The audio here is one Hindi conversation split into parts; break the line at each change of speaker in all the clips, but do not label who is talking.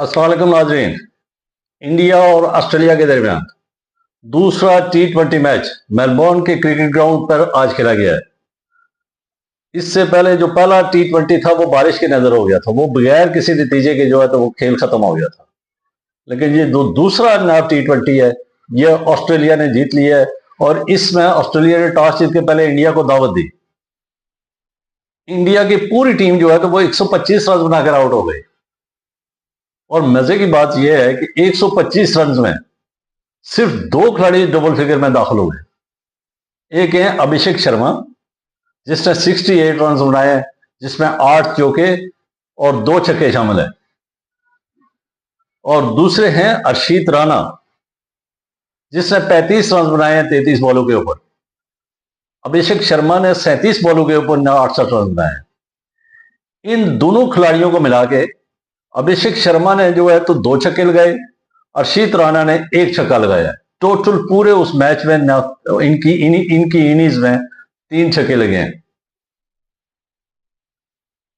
अस्सलाम वालेकुम नाजरीन। इंडिया और ऑस्ट्रेलिया के दरमियान दूसरा T20 मैच मेलबोर्न के क्रिकेट ग्राउंड पर आज खेला गया है। इससे पहले जो पहला T20 था वो बारिश के नजर हो गया था, वो बगैर किसी नतीजे के जो है तो वो खेल खत्म हो गया था। लेकिन ये दूसरा नया T20 है, ये ऑस्ट्रेलिया ने जीत लिया है और इसमें ऑस्ट्रेलिया ने टॉस जीत के पहले इंडिया को दावत दी। इंडिया की पूरी टीम जो है तो वो 125 रन बनाकर आउट हो गई और मजे की बात यह है कि 125 रन में सिर्फ दो खिलाड़ी डबल फिगर में दाखिल हो गए। एक है अभिषेक शर्मा जिसने 68 रन बनाए, जिसमें 8 चौके और 2 छक्के शामिल है, और दूसरे हैं अर्शित राणा जिसने 35 रन बनाए हैं 33 बॉलों के ऊपर। अभिषेक शर्मा ने 37 बॉलों के ऊपर 68 रन बनाए हैं। इन दोनों खिलाड़ियों को मिला के अभिषेक शर्मा ने जो है तो 2 छक्के लगाए, अर्शित राणा ने 1 छक्का लगाया। टोटल पूरे उस मैच में इनकी इनिंग्स में 3 छक्के लगे हैं।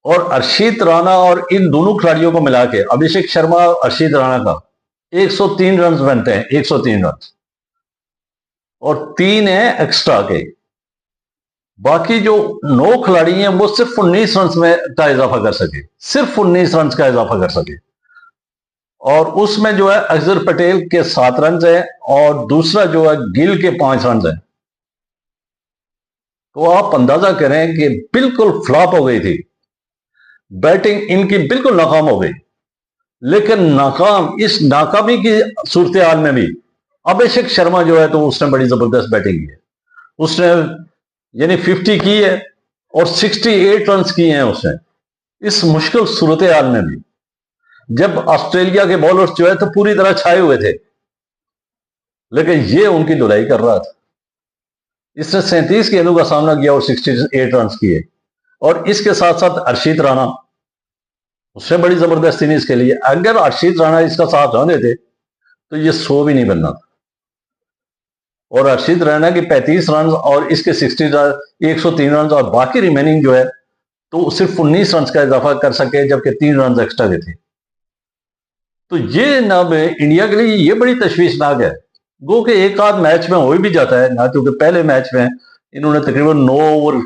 और अर्शित राणा और इन दोनों खिलाड़ियों को मिला के अभिषेक शर्मा और अर्शित राणा का 103 रन बनते हैं, 103 रन, और 3 है एक्स्ट्रा के। बाकी जो 9 खिलाड़ी हैं वो सिर्फ 19 रन में का इजाफा कर सके, सिर्फ 19 रन का इजाफा कर सके। और उसमें जो है अजहर पटेल के 7 रन है और दूसरा जो है गिल के 5 रन है। तो आप अंदाजा करें कि बिल्कुल फ्लॉप हो गई थी बैटिंग, इनकी बिल्कुल नाकाम हो गई। लेकिन इस नाकामी की सूरत हाल में भी अभिषेक शर्मा जो है तो उसने बड़ी जबरदस्त बैटिंग की है। उसने यानी 50 की है और 68 रन किए हैं उसने इस मुश्किल सूरत हाल में भी, जब ऑस्ट्रेलिया के बॉलर्स जो है तो पूरी तरह छाए हुए थे, लेकिन ये उनकी धुलाई कर रहा था। इसने 37 गेंदों का सामना किया और 68 रन किए। और इसके साथ साथ अर्शित राणा, उसने बड़ी जबरदस्त इनिंग्स खेली है। अगर अर्शित राणा इसका साथ न देते तो ये 100 भी नहीं बनना था। और अर्शित राणा की 35 रन और इसके 103 रन और बाकी रिमेनिंग जो है तो सिर्फ 19 रन का इजाफा कर सके, जबकि 3 रन एक्स्ट्रा के थे। तो ये ना इंडिया के लिए ये बड़ी तशवीशनाक है। गो के एक आध मैच में हो भी जाता है ना, क्योंकि पहले मैच में इन्होंने तकरीबन 9 ओवर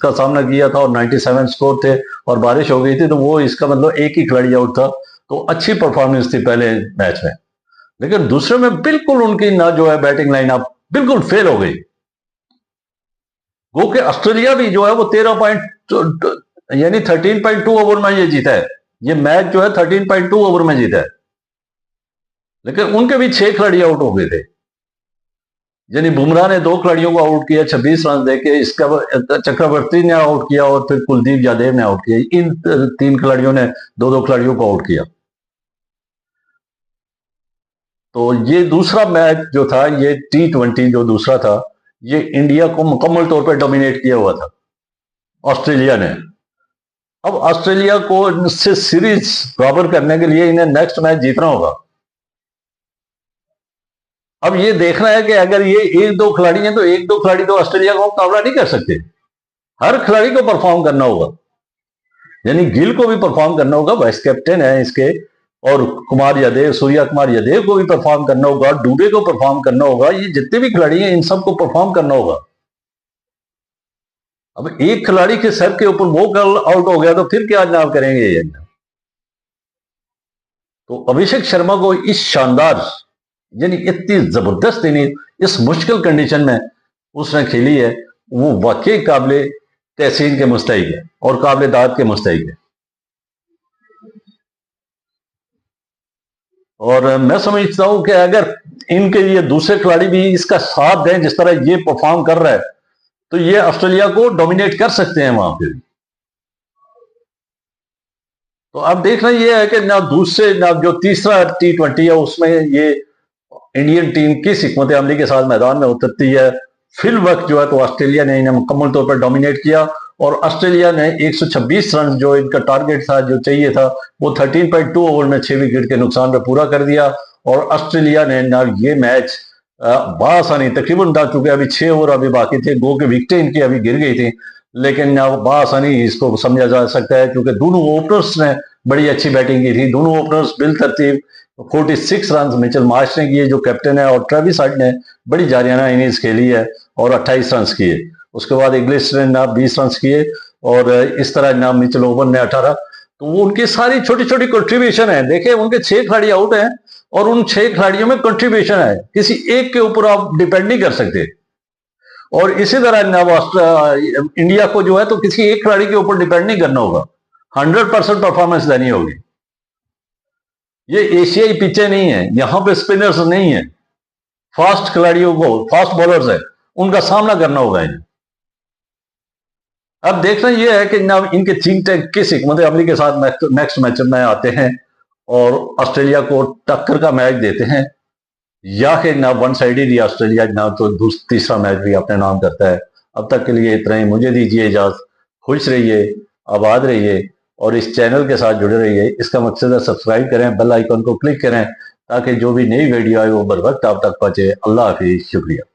का सामना किया था और 97 स्कोर थे और बारिश हो गई थी, तो वो इसका मतलब एक ही खिलाड़ी आउट था, तो अच्छी परफॉर्मेंस थी पहले मैच में। लेकिन दूसरे में बिल्कुल उनकी ना जो है बैटिंग लाइनअप बिल्कुल फेल हो गई। गो के ऑस्ट्रेलिया भी जो है वो 13 यानी 13.2 ओवर में ये जीता है। ये मैच जो है 13.2 ओवर में जीता है, लेकिन उनके भी 6 खिलाड़ी आउट हो गए थे। यानी बुमराह ने 2 खिलाड़ियों को आउट किया 26 रन देके, इसका चक्रवर्ती ने आउट किया और फिर कुलदीप यादव ने आउट किया। इन 3 खिलाड़ियों ने 2-2 खिलाड़ियों को आउट किया। तो ये दूसरा मैच जो था, ये T20 जो दूसरा था, ये इंडिया को मुकम्मल तौर पर डोमिनेट किया हुआ था ऑस्ट्रेलिया ने। अब ऑस्ट्रेलिया को से सीरीज बराबर करने के लिए इन्हें नेक्स्ट मैच जीतना होगा। अब ये देखना है कि अगर ये 1-2 खिलाड़ी हैं तो 1-2 खिलाड़ी तो ऑस्ट्रेलिया का मुकाबला नहीं कर सकते। हर खिलाड़ी को परफॉर्म करना होगा। यानी गिल को भी परफॉर्म करना होगा, वाइस कैप्टन है इसके, और कुमार यादव, सूर्या कुमार यादव को भी परफॉर्म करना होगा, डुबे को परफॉर्म करना होगा। ये जितने भी खिलाड़ी हैं इन सबको परफॉर्म करना होगा। अब एक खिलाड़ी के सर के ऊपर वो कल आउट हो गया तो फिर क्या जनाब करेंगे ये। तो अभिषेक शर्मा को इस शानदार यानी इतनी जबरदस्त इनिंग इस मुश्किल कंडीशन में उसने खेली है, वो वाकई काबिल तहसीन के मुस्तहिक है और काबिल दाद के मुस्तहिक है। और मैं समझता हूं कि अगर इनके लिए दूसरे खिलाड़ी भी इसका साथ दें जिस तरह ये परफॉर्म कर रहा है, तो ये ऑस्ट्रेलिया को डोमिनेट कर सकते हैं वहां पे। तो अब देखना ये है कि ना दूसरे ना जो तीसरा T20 है उसमें ये इंडियन टीम किस हिकमत अमली के साथ मैदान में उतरती है। फिल वक्त जो है तो ऑस्ट्रेलिया ने इन्हें मुकम्मल तौर पर डोमिनेट किया और ऑस्ट्रेलिया ने 126 रन जो इनका टारगेट था, जो चाहिए था, वो 13.2 ओवर में 6 विकेट के नुकसान पर पूरा कर दिया। और ऑस्ट्रेलिया ने ना ये मैच बासानी तकरीबन, चूंकि अभी 6 ओवर अभी बाकी थे, गो के विकेटें इनकी अभी गिर गई थी, लेकिन बआसानी इसको समझा जा सकता है क्योंकि दोनों ओपनर्स ने बड़ी अच्छी बैटिंग की थी। दोनों ओपनर्स बिल तरतीब 46 रन मिचेल मार्श ने किए जो कैप्टन है, और ट्रेविस हेड ने बड़ी जारियाना इनिंग्स खेली है और 28 रन किए। उसके बाद इंग्लिश ने ना 20 रन किए, और इस तरह ना मिचेल ओवन ने 18। तो वो उनकी सारी छोटी छोटी कंट्रीब्यूशन है। देखिए उनके 6 खिलाड़ी आउट हैं और उन 6 खिलाड़ियों में कंट्रीब्यूशन है, किसी एक के ऊपर आप डिपेंड नहीं कर सकते। और इसी तरह इंडिया को जो है तो किसी एक खिलाड़ी के ऊपर डिपेंड नहीं करना होगा, 100% परफॉर्मेंस देनी होगी। ये एशियाई पिचें नहीं है, यहां पे स्पिनर्स नहीं है, फास्ट खिलाड़ियों को, फास्ट बॉलर्स है, उनका सामना करना होगा इन्हें। अब देखना यह है कि ना इनके थिंक टैंक किस हिकमत अमली के साथ नेक्स्ट मैच में आते हैं और ऑस्ट्रेलिया को टक्कर का मैच देते हैं, या कि ना वन साइडेड ही ऑस्ट्रेलिया ना तो तीसरा मैच भी अपने नाम करता है। अब तक के लिए इतना ही, मुझे दीजिए इजाजत। खुश रहिए, आबाद रहिए और इस चैनल के साथ जुड़े रहिए। इसका मकसद है सब्सक्राइब करें, बेल आइकन को क्लिक करें ताकि जो भी नई वीडियो आए वो बर वक्त आप तक पहुंचे। अल्लाह हाफिज, शुक्रिया।